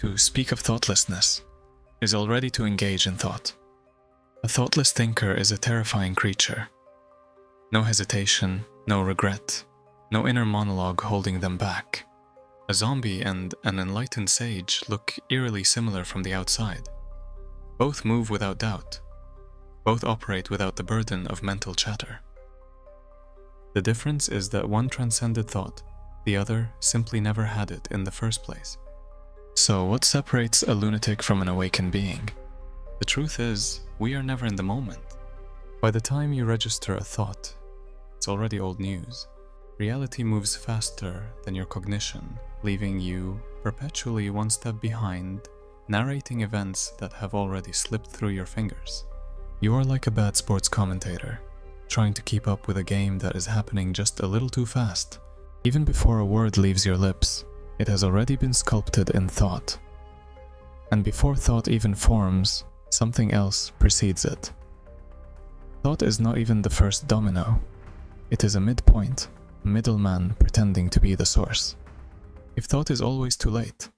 To speak of thoughtlessness is already to engage in thought. A thoughtless thinker is a terrifying creature. No hesitation, no regret, no inner monologue holding them back. A zombie and an enlightened sage look eerily similar from the outside. Both move without doubt. Both operate without the burden of mental chatter. The difference is that one transcended thought, the other simply never had it in the first place. So what separates a lunatic from an awakened being? The truth is, we are never in the moment. By the time you register a thought, it's already old news. Reality moves faster than your cognition, leaving you perpetually one step behind, narrating events that have already slipped through your fingers. You are like a bad sports commentator, trying to keep up with a game that is happening just a little too fast. Even before a word leaves your lips, it has already been sculpted in thought. And before thought even forms, something else precedes it. Thought is not even the first domino. It is a midpoint, a middleman pretending to be the source. If thought is always too late,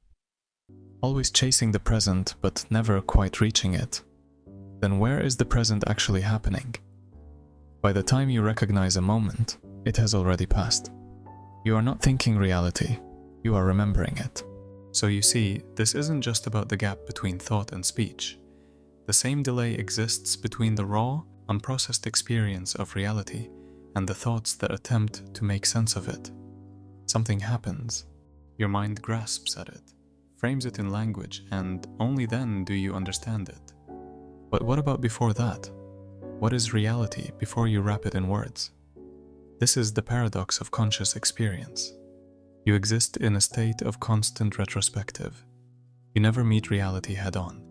always chasing the present but never quite reaching it, then where is the present actually happening? By the time you recognize a moment, it has already passed. You are not thinking reality, you are remembering it. So you see, this isn't just about the gap between thought and speech. The same delay exists between the raw, unprocessed experience of reality and the thoughts that attempt to make sense of it. Something happens, your mind grasps at it, frames it in language, and only then do you understand it. But what about before that? What is reality before you wrap it in words? This is the paradox of conscious experience. You exist in a state of constant retrospective. You never meet reality head-on.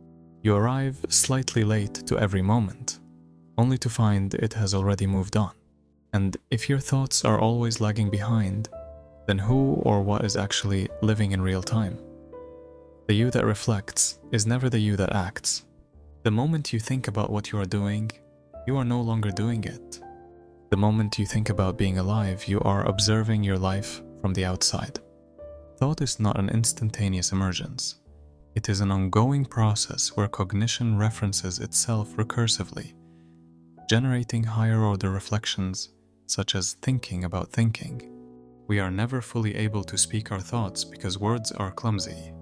You arrive slightly late to every moment, only to find it has already moved on. And if your thoughts are always lagging behind, then who or what is actually living in real time? The you that reflects is never the you that acts. The moment you think about what you are doing, you are no longer doing it. The moment you think about being alive, you are observing your life from the outside. Thought is not an instantaneous emergence. It is an ongoing process where cognition references itself recursively, generating higher-order reflections, such as thinking about thinking. We are never fully able to speak our thoughts because words are clumsy,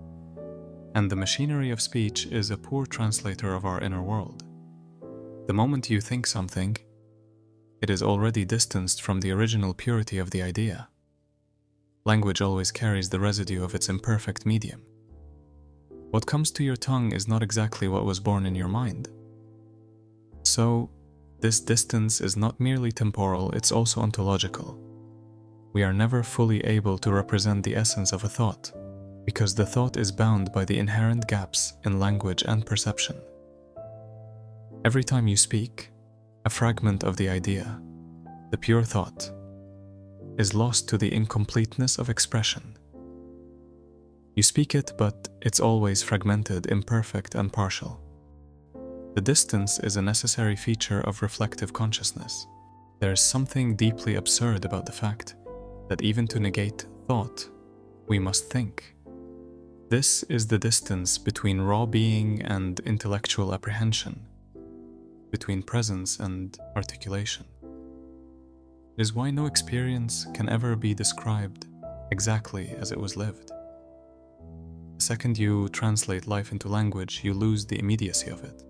and the machinery of speech is a poor translator of our inner world. The moment you think something, it is already distanced from the original purity of the idea. Language always carries the residue of its imperfect medium. What comes to your tongue is not exactly what was born in your mind. So, this distance is not merely temporal, it's also ontological. We are never fully able to represent the essence of a thought, because the thought is bound by the inherent gaps in language and perception. Every time you speak, a fragment of the idea, the pure thought, is lost to the incompleteness of expression. You speak it, but it's always fragmented, imperfect, and partial. The distance is a necessary feature of reflective consciousness. There is something deeply absurd about the fact that even to negate thought, we must think. This is the distance between raw being and intellectual apprehension, between presence and articulation. It is why no experience can ever be described exactly as it was lived. The second you translate life into language, you lose the immediacy of it.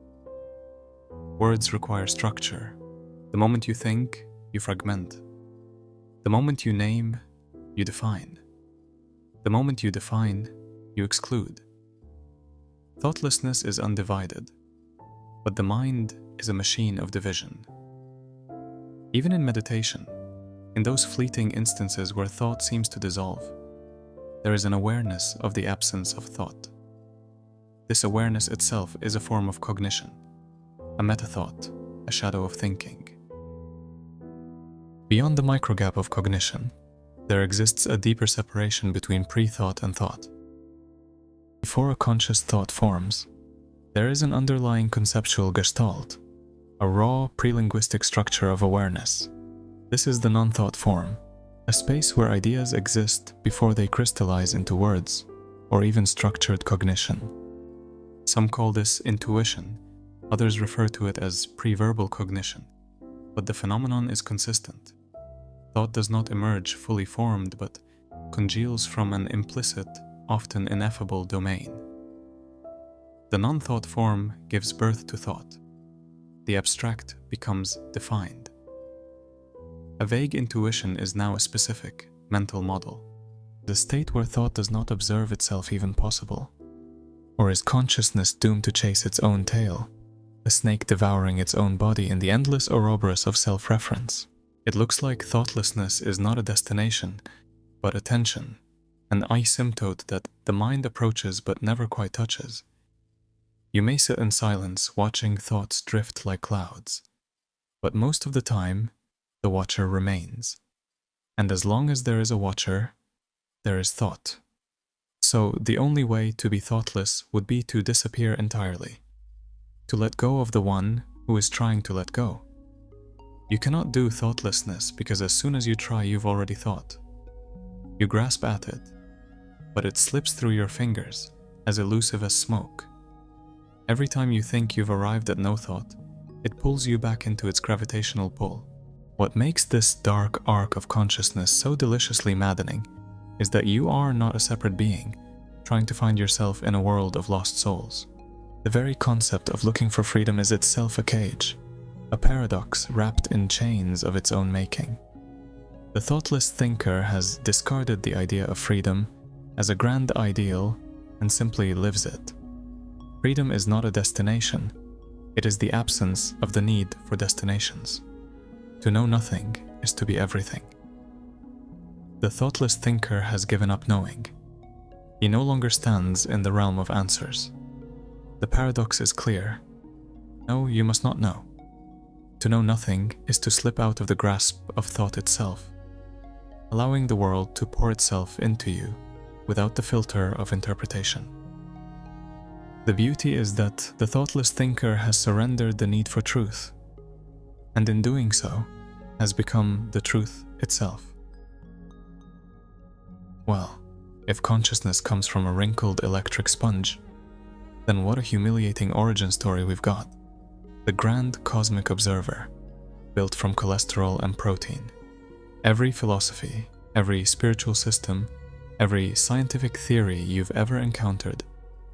Words require structure. The moment you think, you fragment. The moment you name, you define. The moment you define, you exclude. Thoughtlessness is undivided, but the mind is a machine of division. Even in meditation, in those fleeting instances where thought seems to dissolve, there is an awareness of the absence of thought. This awareness itself is a form of cognition, a meta-thought, a shadow of thinking. Beyond the microgap of cognition, there exists a deeper separation between pre-thought and thought. Before a conscious thought forms, there is an underlying conceptual gestalt, a raw pre-linguistic structure of awareness. This is the non-thought form, a space where ideas exist before they crystallize into words or even structured cognition. Some call this intuition, others refer to it as pre-verbal cognition, but the phenomenon is consistent. Thought does not emerge fully formed, but congeals from an implicit, often ineffable domain. The non-thought form gives birth to thought. The abstract becomes defined. A vague intuition is now a specific, mental model. The state where thought does not observe itself even possible. Or is consciousness doomed to chase its own tail, a snake devouring its own body in the endless Ouroboros of self-reference? It looks like thoughtlessness is not a destination, but a tension, an asymptote that the mind approaches but never quite touches. You may sit in silence watching thoughts drift like clouds, but most of the time, the watcher remains. And as long as there is a watcher, there is thought. So the only way to be thoughtless would be to disappear entirely, to let go of the one who is trying to let go. You cannot do thoughtlessness because as soon as you try, you've already thought. You grasp at it, but it slips through your fingers, as elusive as smoke. Every time you think you've arrived at no thought, it pulls you back into its gravitational pull. What makes this dark arc of consciousness so deliciously maddening is that you are not a separate being, trying to find yourself in a world of lost souls. The very concept of looking for freedom is itself a cage, a paradox wrapped in chains of its own making. The thoughtless thinker has discarded the idea of freedom as a grand ideal and simply lives it. Freedom is not a destination, it is the absence of the need for destinations. To know nothing is to be everything. The thoughtless thinker has given up knowing. He no longer stands in the realm of answers. The paradox is clear. No, you must not know. To know nothing is to slip out of the grasp of thought itself, allowing the world to pour itself into you without the filter of interpretation. The beauty is that the thoughtless thinker has surrendered the need for truth, and in doing so, has become the truth itself. Well, if consciousness comes from a wrinkled electric sponge, then what a humiliating origin story we've got. The grand cosmic observer, built from cholesterol and protein. Every philosophy, every spiritual system, every scientific theory you've ever encountered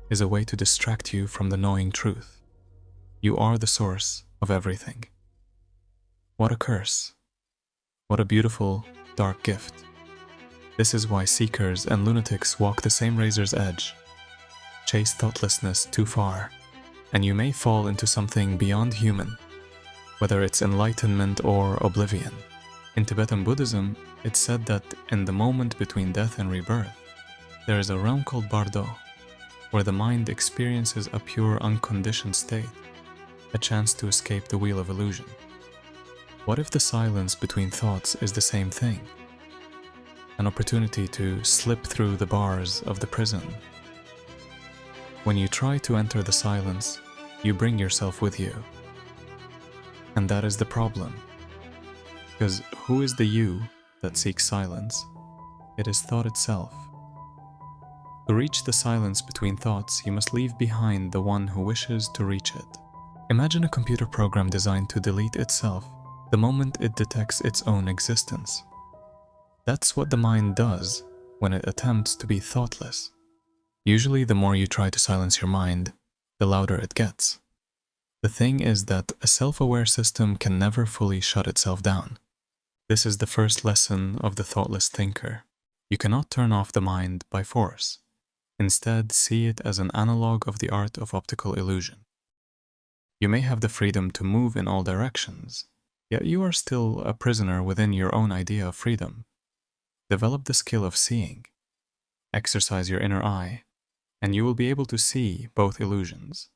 is a way to distract you from the knowing truth. You are the source of everything. What a curse. What a beautiful, dark gift. This is why seekers and lunatics walk the same razor's edge. Chase thoughtlessness too far, and you may fall into something beyond human, whether it's enlightenment or oblivion. In Tibetan Buddhism, it's said that in the moment between death and rebirth, there is a realm called Bardo, where the mind experiences a pure, unconditioned state, a chance to escape the wheel of illusion. What if the silence between thoughts is the same thing? An opportunity to slip through the bars of the prison. When you try to enter the silence, you bring yourself with you. And that is the problem. Because who is the you that seeks silence? It is thought itself. To reach the silence between thoughts, you must leave behind the one who wishes to reach it. Imagine a computer program designed to delete itself the moment it detects its own existence. That's what the mind does when it attempts to be thoughtless. Usually, the more you try to silence your mind, the louder it gets. The thing is that a self-aware system can never fully shut itself down. This is the first lesson of the thoughtless thinker. You cannot turn off the mind by force. Instead, see it as an analog of the art of optical illusion. You may have the freedom to move in all directions, yet you are still a prisoner within your own idea of freedom. Develop the skill of seeing. Exercise your inner eye, and you will be able to see both illusions.